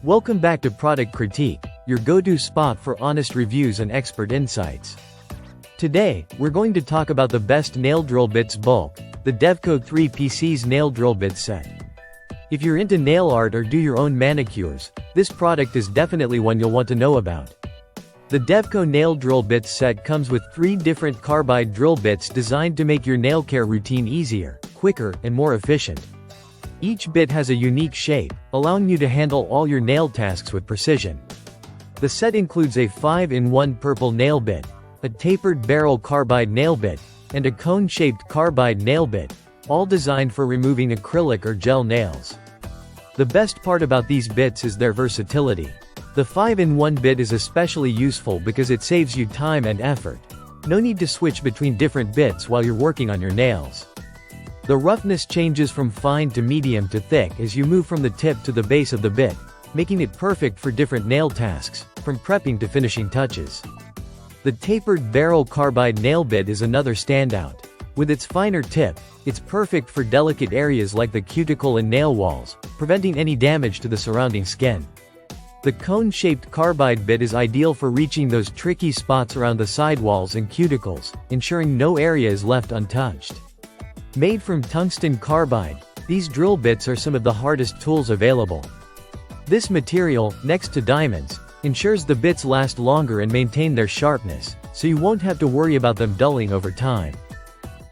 Welcome back to Product Critique, your go-to spot for honest reviews and expert insights. Today, we're going to talk about the best nail drill bits bulk, the Depvko 3 PCs nail drill bit set. If you're into nail art or do your own manicures, this product is definitely one you'll want to know about. The Depvko nail drill bits set comes with 3 different carbide drill bits designed to make your nail care routine easier, quicker, and more efficient. Each bit has a unique shape, allowing you to handle all your nail tasks with precision. The set includes a 5-in-1 purple nail bit, a tapered barrel carbide nail bit, and a cone-shaped carbide nail bit, all designed for removing acrylic or gel nails. The best part about these bits is their versatility. The 5-in-1 bit is especially useful because it saves you time and effort. No need to switch between different bits while you're working on your nails. The roughness changes from fine to medium to thick as you move from the tip to the base of the bit, making it perfect for different nail tasks, from prepping to finishing touches. The tapered barrel carbide nail bit is another standout. With its finer tip, it's perfect for delicate areas like the cuticle and nail walls, preventing any damage to the surrounding skin. The cone-shaped carbide bit is ideal for reaching those tricky spots around the sidewalls and cuticles, ensuring no area is left untouched. Made from tungsten carbide, these drill bits are some of the hardest tools available. This material, next to diamonds, ensures the bits last longer and maintain their sharpness, so you won't have to worry about them dulling over time.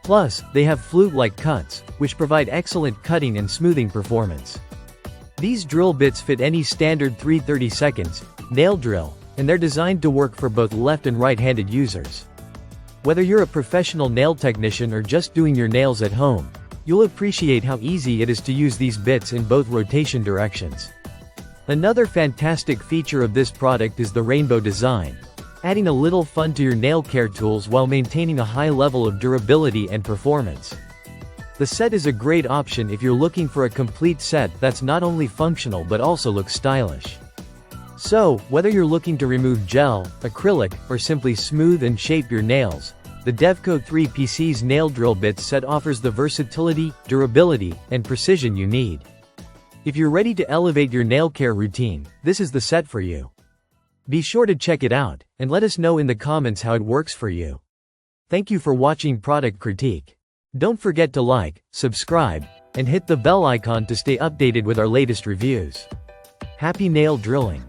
Plus, they have flute-like cuts, which provide excellent cutting and smoothing performance. These drill bits fit any standard 3/32 nail drill, and they're designed to work for both left and right-handed users. Whether you're a professional nail technician or just doing your nails at home, you'll appreciate how easy it is to use these bits in both rotation directions. Another fantastic feature of this product is the rainbow design, adding a little fun to your nail care tools while maintaining a high level of durability and performance. The set is a great option if you're looking for a complete set that's not only functional but also looks stylish. So, whether you're looking to remove gel, acrylic, or simply smooth and shape your nails, the Depvko 3 PCs nail drill bits set offers the versatility, durability, and precision you need. If you're ready to elevate your nail care routine, this is the set for you. Be sure to check it out, and let us know in the comments how it works for you. Thank you for watching Product Critique. Don't forget to like, subscribe, and hit the bell icon to stay updated with our latest reviews. Happy nail drilling!